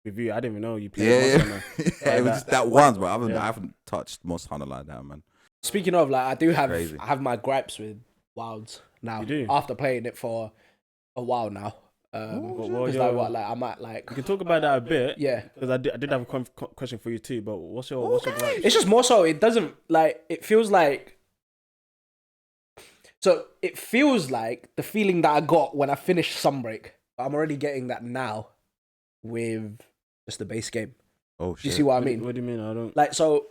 with you. I didn't even know you played Yeah, Monster Hunter. yeah. It was just that once, but I haven't touched Monster Hunter like that, man. Speaking of, like, Crazy. I have my gripes with Wilds now. You do? After playing it for a while now. Because I might like. We can talk about that a bit. Yeah. Because I did have a question for you too. But what's your gripe? It's just more so. It doesn't like. It feels like. So it feels like the feeling that I got when I finished Sunbreak. I'm already getting that now, with just the base game. Oh shit! Do you see what I mean? What do you mean? I don't. Like, so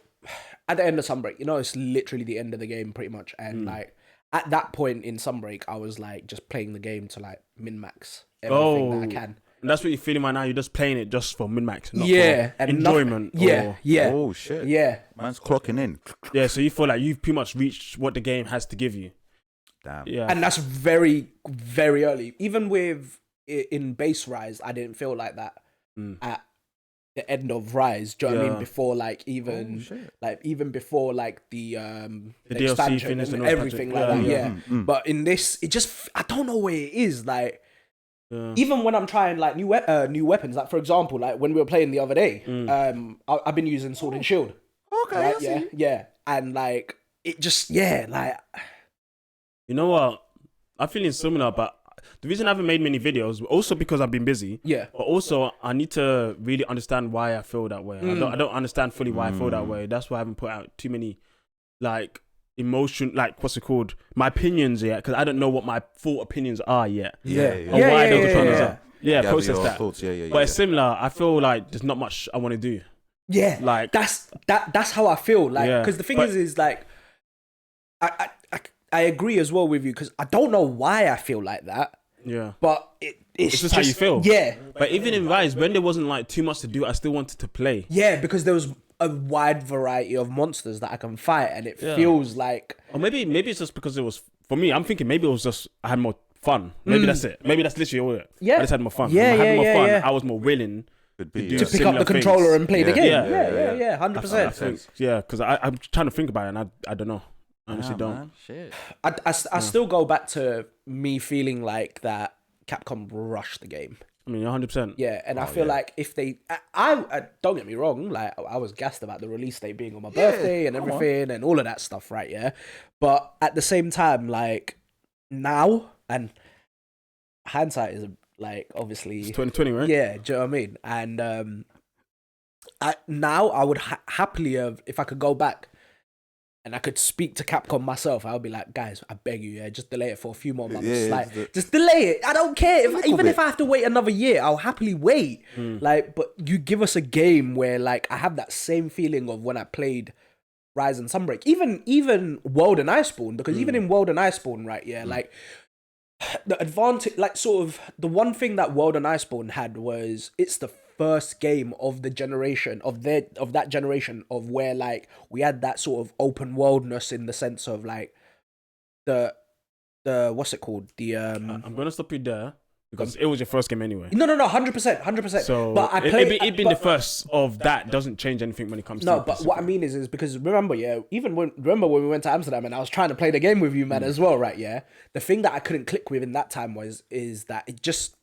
at the end of Sunbreak, you know, it's literally the end of the game pretty much, and like at that point in Sunbreak, I was like just playing the game to like min max everything that I can. And that's what you're feeling right now. You're just playing it just for min max, not for and enjoyment. Yeah. Oh shit! Yeah. Man's clocking in. Yeah. So you feel like you've pretty much reached what the game has to give you. Damn. Yeah. And that's very, very early. Even with in base Rise, I didn't feel like that at the end of Rise. Do you know what I mean? Before like even before like the DLC expansion and everything like that. Yeah. But in this, it just I don't know where it is. Like even when I'm trying like new weapons, like for example, like when we were playing the other day, I've been using Sword and Shield. Okay. Right? Yeah. And like it just like. You know what? I'm feeling similar, but the reason I haven't made many videos, also because I've been busy. Yeah. But also, I need to really understand why I feel that way. I don't understand fully why I feel that way. That's why I haven't put out too many, like, emotion, like, what's it called? My opinions yet, because I don't know what my full opinions are yet. Why those opinions are. Yeah, process that. Thoughts. Yeah. But it's similar. I feel like there's not much I want to do. Yeah. Like that's how I feel. Like, because the thing is like, I agree as well with you because I don't know why I feel like that. Yeah. But it's just how you feel. Yeah. But even in Rise, when there wasn't like too much to do, I still wanted to play. Yeah, because there was a wide variety of monsters that I can fight, and it feels like. Or maybe it's just because it was for me. I'm thinking maybe it was just I had more fun. Maybe that's it. Maybe that's literally all it. Yeah. I just had more fun. Yeah, I had more fun. yeah. I was more willing to pick up the controller and play the game. Yeah, 100%. Yeah, because I'm trying to think about it, and I don't know. I honestly don't. Man. Shit. I still go back to me feeling like that Capcom rushed the game. I mean, 100%. Yeah, and I feel like if they, I don't get me wrong, like I was gassed about the release date being on my birthday and everything and all of that stuff, right? Yeah, but at the same time, like now and hindsight is like obviously It's 2020, right? Yeah, do you know what I mean? And now I would happily have, if I could go back and I could speak to Capcom myself, I would be like, guys, I beg you, just delay it for a few more months. Just delay it. I don't care. Even if I have to wait another year, I'll happily wait. Like, but you give us a game where like I have that same feeling of when I played Rise and Sunbreak. Even World and Iceborne, because even in World and Iceborne, right, like the advantage, like sort of the one thing that World and Iceborne had was it's the first game of the generation of that generation of where like we had that sort of open worldness in the sense of like the what's it called I'm gonna stop you there because it was your first game anyway. No 100%. So but I played it being the first of that doesn't change anything when it comes to but what I mean is because remember when we went to Amsterdam and I was trying to play the game with you, man, as well, right? Yeah, the thing that I couldn't click with in that time is that it just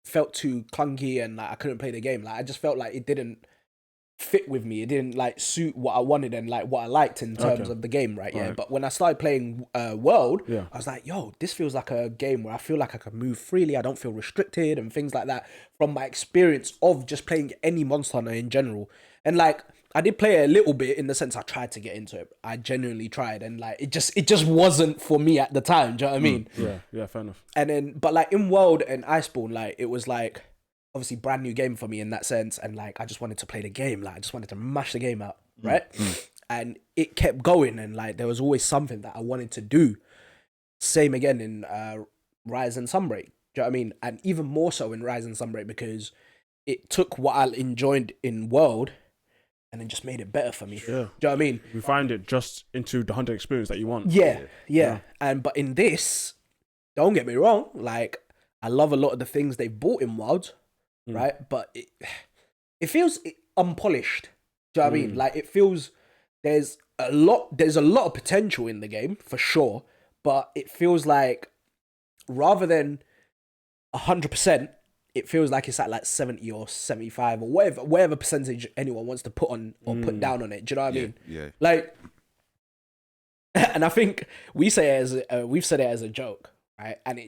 felt too clunky and like I couldn't play the game. Like I just felt like it didn't fit with me. It didn't like suit what I wanted and like what I liked in terms of the game, right? Yeah. But when I started playing World, I was like, yo, this feels like a game where I feel like I can move freely. I don't feel restricted and things like that from my experience of just playing any Monster Hunter in general. And like I did play a little bit in the sense I tried to get into it. I genuinely tried, and like it just wasn't for me at the time. Do you know what I mean? Yeah, fair enough. And then, but like in World and Iceborne, like it was like obviously brand new game for me in that sense, and like I just wanted to play the game. Like I just wanted to mash the game out, right? And it kept going, and like there was always something that I wanted to do. Same again in Rise and Sunbreak. Do you know what I mean? And even more so in Rise and Sunbreak because it took what I enjoyed in World and then just made it better for me. Yeah. Do you know what I mean? We find it just into the hunter experience that you want. Yeah. And but in this, don't get me wrong, like I love a lot of the things they've bought in Wild, right? But it feels unpolished. Do you know what I mean? Like it feels there's a lot of potential in the game for sure, but it feels like rather than 100%, it feels like it's at like 70 or 75 or whatever percentage anyone wants to put on or put down on it. Do you know what I mean? Yeah. Like, and I think we've said it as a joke, right? And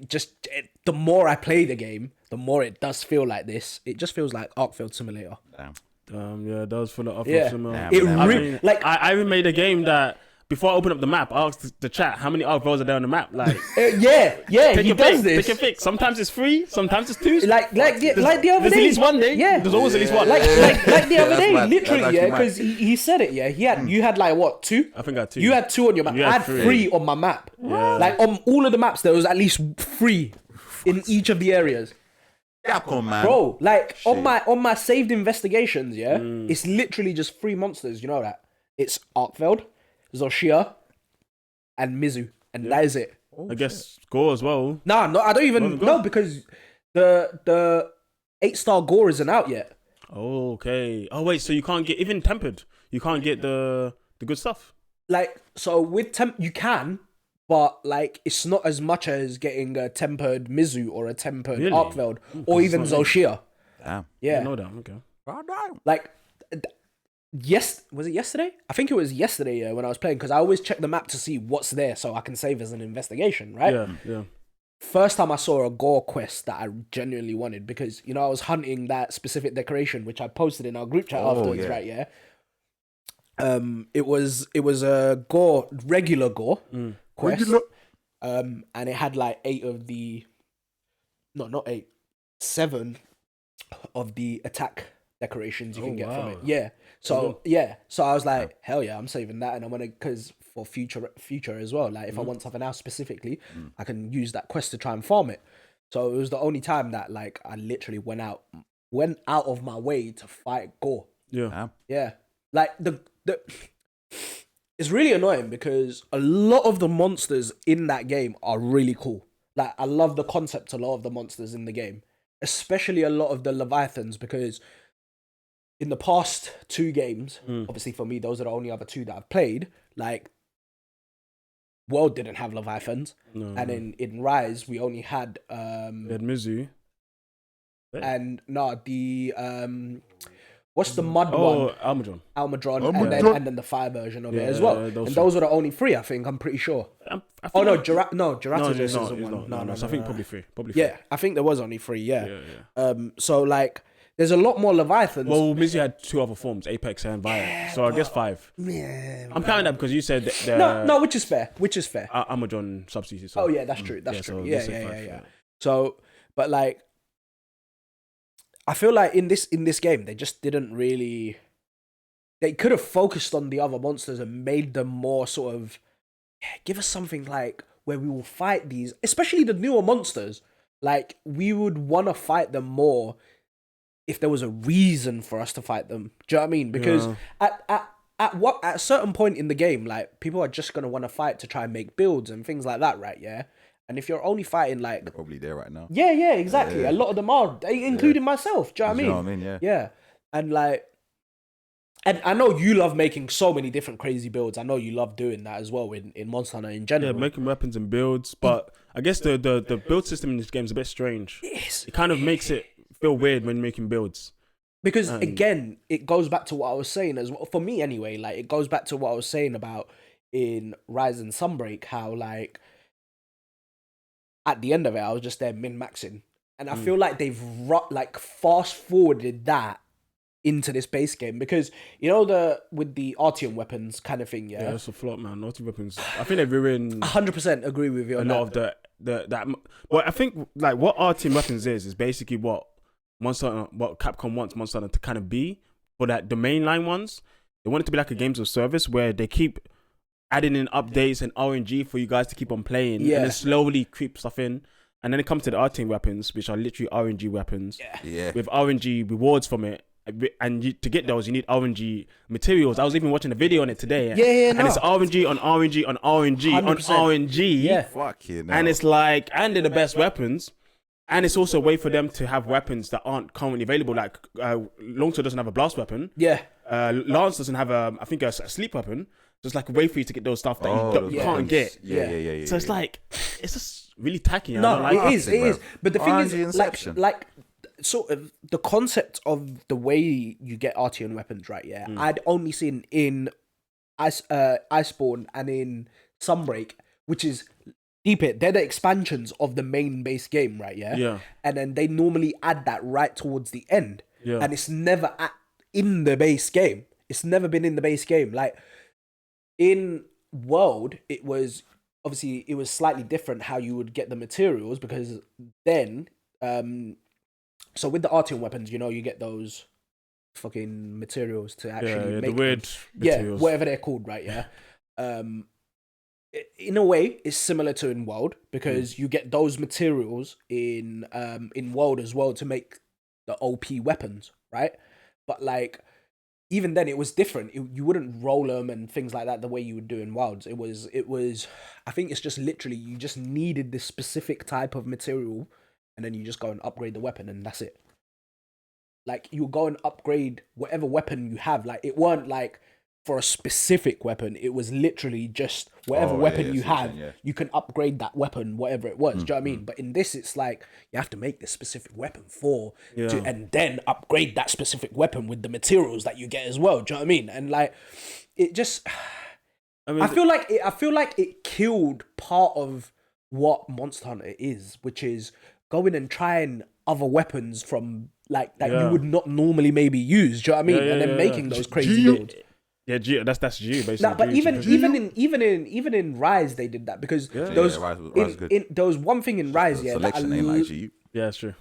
the more I play the game, the more it does feel like this. It just feels like Arkfield Simulator. Damn. Yeah, it does feel like Arkfield Yeah. Simulator. I even made a game that before I open up the map, I asked the chat how many Arkfields are there on the map. Like, yeah, he does this. Pick a pick. Sometimes it's 3, sometimes it's 2. Like the other There's day. at least one day. Yeah. There's always at least one. Like the other day, mad. literally, That's yeah, actually because he said it, yeah. You had like what, 2? I think I had 2. You had 2 on your map. You I had had 3. 3 on my map. Yeah. Like on all of the maps, there was at least 3 in each of the areas. Capcom, man. Bro, like on my saved investigations, yeah, it's literally just 3 monsters. You know that? It's Arkfeld, Zoshia, and Mizu, and that is it. I guess Gore as well. Nah, no, I don't even know because the 8-star Gore isn't out yet. Oh, okay. Oh wait, so you can't get even tempered. You can't get the good stuff. Like, so with you can, but like it's not as much as getting a tempered Mizu or a tempered Really? Arkfeld or even Zoshia. Damn. Yeah, I know that. Okay. like. Was it yesterday? I think it was yesterday, yeah, when I was playing, because I always check the map to see what's there so I can save as an investigation, right? Yeah. First time I saw a Gore quest that I genuinely wanted, because, you know, I was hunting that specific decoration, which I posted in our group chat afterwards, yeah. right, yeah? It was a Gore, regular Gore quest. And it had like 8 of the... No, not 8. 7 of the attack decorations you can get from it. Yeah. So so I was like, hell yeah, I'm saving that, and I'm gonna, because for future as well. Like if I want something else specifically, I can use that quest to try and farm it. So it was the only time that like I literally went out of my way to fight Gore. Yeah. Yeah. Like the it's really annoying because a lot of the monsters in that game are really cool. Like I love the concept of a lot of the monsters in the game, especially a lot of the Leviathans, because in the past 2 games, obviously for me, those are the only other 2 that I've played, like, World didn't have Leviathans. No. And in Rise, we only had... We had Mizu. And, what's the mud one? Oh, Almadron. And then the fire version of it as well. Those were the only 3, I think, I'm pretty sure. Jiratas is one. No, So I think probably 3. Yeah, I think there was only 3, yeah. So, like... There's a lot more Leviathans. Well, Mizu had 2 other forms, Apex and Via. So I guess 5. Yeah. I'm counting that because you said the No, which is fair. Amazon substitute. So. Oh yeah, that's true. That's true. So Yeah. So, but like, I feel like in this game, they just didn't really. They could have focused on the other monsters and made them more sort of. Give us something like where we will fight these, especially the newer monsters. Like we would want to fight them more if there was a reason for us to fight them. Do you know what I mean? Because at a certain point in the game, like people are just gonna want to fight to try and make builds and things like that, right? Yeah. And if you're only fighting like They're probably there right now. Yeah, exactly. A lot of them are, including myself. Do you know what I mean? Yeah. And like, and I know you love making so many different crazy builds. I know you love doing that as well in Monster Hunter in general. Yeah, making weapons and builds. But I guess the build system in this game is a bit strange. Yes. It kind of makes it feel weird when making builds. Because again, it goes back to what I was saying as well. For me anyway, like it goes back to what I was saying about in Rise and Sunbreak, how like at the end of it, I was just there min-maxing. And I feel like they've like fast forwarded that into this base game, because you know with the Artium weapons kind of thing, yeah, that's a flop, man. Artium weapons, I think they've ruined 100% agree with you on a lot of that. Well, I think like what Artium weapons is basically what Capcom wants Monster Hunter to kind of be. For that the mainline ones, they want it to be like a games of service where they keep adding in updates and RNG for you guys to keep on playing, and then slowly creep stuff in. And then it comes to the Artium weapons, which are literally RNG weapons, with RNG rewards from it. And to get those, you need RNG materials. I was even watching a video on it today. And it's RNG on RNG on RNG 100%. On RNG. Yeah. Fuck you know. And it's like, and they're the best weapons. And it's also a way for them to have weapons that aren't currently available. Like, Longsword doesn't have a blast weapon. Yeah. Lance doesn't have I think a sleep weapon. So it's like a way for you to get those stuff that you can't get. Yeah. So it's like, it's just really tacky. No, it is. But the thing is, like sort of the concept of the way you get Arteon weapons, right? Yeah, I'd only seen in Iceborne and in Sunbreak, which is deep it. They're the expansions of the main base game, right? Yeah. Yeah. And then they normally add that right towards the end. Yeah. And it's never in the base game. It's never been in the base game. Like in World, it was obviously it was slightly different how you would get the materials, because then so with the Arteon weapons, you know, you get those fucking materials to actually make the weird them. materials. Yeah, whatever they're called, right? Yeah. In a way, it's similar to in World, because you get those materials in World as well to make the OP weapons, right? But like, even then, it was different. You wouldn't roll them and things like that the way you would do in Wilds. It was. I think it's just literally you just needed this specific type of material, and then you just go and upgrade the weapon, and that's it. Like you go and upgrade whatever weapon you have. Like it weren't like for a specific weapon. It was literally just whatever weapon you have, you can upgrade that weapon, whatever it was. Do you know what I mean? But in this, it's like you have to make this specific weapon and then upgrade that specific weapon with the materials that you get as well. Do you know what I mean? And like, it just, I feel like it killed part of what Monster Hunter is, which is going and trying other weapons from like that you would not normally maybe use. Do you know what I mean? And then making those crazy builds. Yeah, that's G basically. Nah, but even in Rise they did that, because Rise was good. there was one thing in Rise, Selection ain't like G. Yeah, that's true.